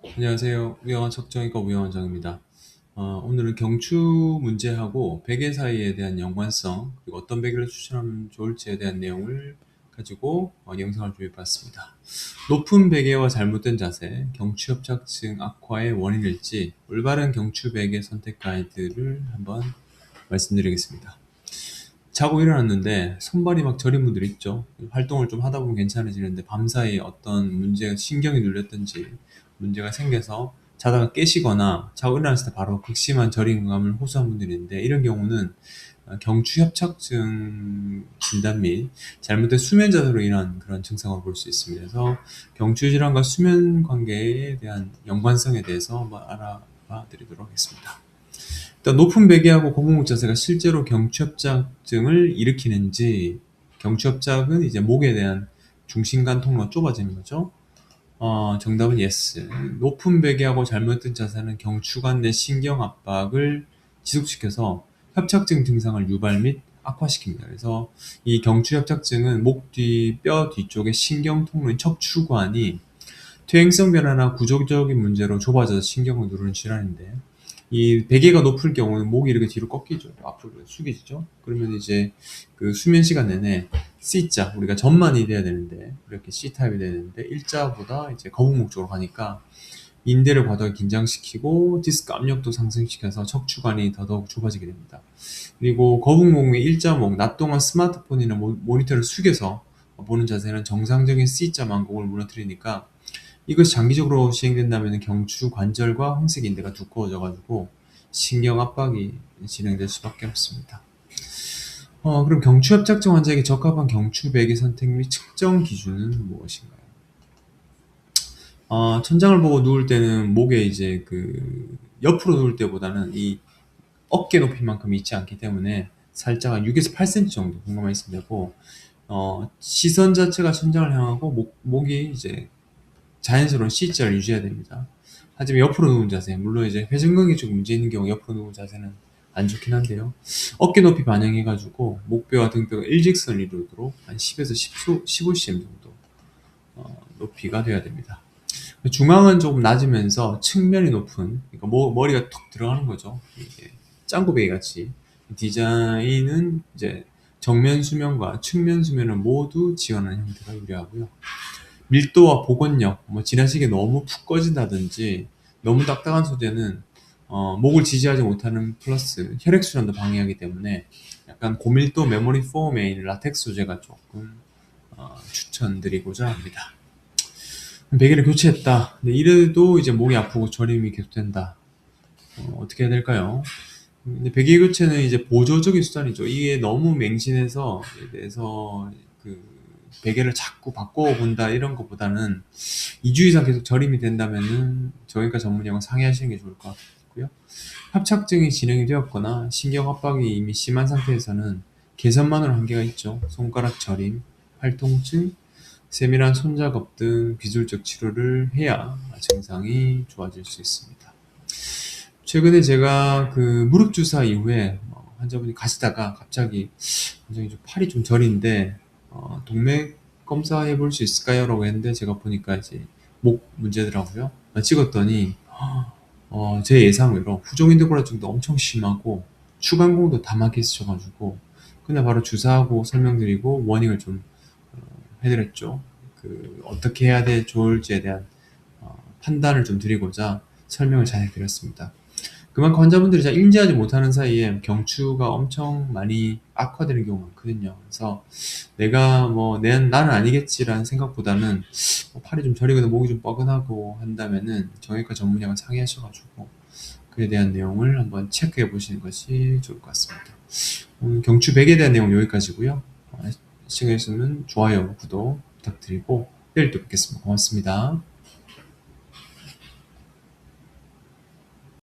안녕하세요. 우영한 척정이과 우영원장입니다. 오늘은 경추 문제하고 베개 사이에 대한 연관성, 그리고 어떤 베개를 추천하면 좋을지에 대한 내용을 가지고 영상을 준비해봤습니다. 높은 베개와 잘못된 자세, 경추 협착증 악화의 원인일지 올바른 경추 베개 선택 가이드를 한번 말씀드리겠습니다. 자고 일어났는데 손발이 막 저린 분들 있죠. 활동을 좀 하다 보면 괜찮아지는데 밤사이에 어떤 문제가 신경이 눌렸든지 문제가 생겨서 자다가 깨시거나 자고 일어났을 때 바로 극심한 저림감을 호소한 분들이 있는데, 이런 경우는 경추협착증 진단 및 잘못된 수면 자세로 인한 그런 증상을 볼 수 있습니다. 그래서 경추 질환과 수면 관계에 대한 연관성에 대해서 한번 알아봐 드리도록 하겠습니다. 일단 높은 베개하고 고무목 자세가 실제로 경추협착증을 일으키는지. 경추협착은 이제 목에 대한 중심간 통로가 좁아지는 거죠. 정답은 yes. 높은 베개하고 잘못된 자세는 경추관 내 신경 압박을 지속시켜서 협착증 증상을 유발 및 악화시킵니다. 그래서 이 경추협착증은 목 뒤 뼈 뒤쪽의 신경 통로인 척추관이 퇴행성 변화나 구조적인 문제로 좁아져서 신경을 누르는 질환인데, 이 베개가 높을 경우는 목이 이렇게 뒤로 꺾이죠. 앞으로 숙이죠. 그러면 이제 그 수면 시간 내내 C자, 우리가 전만이 돼야 되는데 이렇게 C타입이 되는데 일자보다 이제 거북목 쪽으로 가니까 인대를 과도하게 긴장시키고 디스크 압력도 상승시켜서 척추관이 더더욱 좁아지게 됩니다. 그리고 거북목의 일자목, 낮 동안 스마트폰이나 모니터를 숙여서 보는 자세는 정상적인 C자 만곡을 무너뜨리니까, 이것이 장기적으로 시행된다면 경추 관절과 홍색 인대가 두꺼워져가지고 신경 압박이 진행될 수밖에 없습니다. 그럼 경추협착증 환자에게 적합한 경추 베개 선택 및 측정 기준은 무엇인가요? 천장을 보고 누울 때는 목에 이제 그 옆으로 누울 때보다는 이 어깨 높이만큼 있지 않기 때문에 살짝 한 6에서 8cm 정도 공간만 있으면 되고, 시선 자체가 천장을 향하고 목이 이제 자연스러운 C자를 유지해야 됩니다. 하지만 옆으로 누운 자세, 물론 이제 회전근개 쪽 문제 있는 경우 옆으로 누운 자세는 안 좋긴 한데요. 어깨 높이 반영해가지고 목뼈와 등뼈가 일직선이 이루도록 한 10에서 15cm 정도 높이가 돼야 됩니다. 중앙은 조금 낮으면서 측면이 높은, 그러니까 머리가 툭 들어가는 거죠. 이게 짱구베개 같이. 디자인은 이제 정면 수면과 측면 수면을 모두 지원하는 형태가 유리하고요. 밀도와 복원력, 지나시게 너무 푹 꺼진다든지 너무 딱딱한 소재는 목을 지지하지 못하는 플러스 혈액순환도 방해하기 때문에 약간 고밀도 메모리 폼에 있는 라텍스 소재가 조금 추천드리고자 합니다. 베개를 교체했다. 근데 이래도 이제 목이 아프고 저림이 계속된다. 어떻게 해야 될까요? 근데 베개 교체는 이제 보조적인 수단이죠. 이게 너무 맹신해서 대해서 그 베개를 자꾸 바꿔본다 이런 것보다는 2주 이상 계속 저림이 된다면은 정형외과 전문의와 상의하시는 게 좋을 것 같고요. 협착증이 진행이 되었거나 신경 압박이 이미 심한 상태에서는 개선만으로 한계가 있죠. 손가락 저림, 팔통증, 세밀한 손작업 등 비술적 치료를 해야 증상이 좋아질 수 있습니다. 최근에 제가 그 무릎 주사 이후에 환자분이 가시다가 갑자기 굉장히 좀 팔이 좀 저린데 동맥 검사해 볼 수 있을까요? 라고 했는데 제가 보니까 이제 목 문제더라고요. 찍었더니 제 예상외로 후종인대고라증도 엄청 심하고 추간공도 다 막혀 있으셔가지고 그냥 바로 주사하고 설명드리고 워닝을 좀 해드렸죠. 그 어떻게 해야 좋을지에 대한 판단을 좀 드리고자 설명을 잘 해드렸습니다. 그만큼 환자분들이 잘 인지하지 못하는 사이에 경추가 엄청 많이 악화되는 경우가 많거든요. 그래서 내가 나는 아니겠지라는 생각보다는 팔이 좀 저리거나 목이 좀 뻐근하고 한다면은 정형외과 전문의와 상의하셔가지고 그에 대한 내용을 한번 체크해 보시는 것이 좋을 것 같습니다. 경추 백에 대한 내용 여기까지고요. 시청해 주시면 좋아요, 구독 부탁드리고 내일 또 뵙겠습니다. 고맙습니다.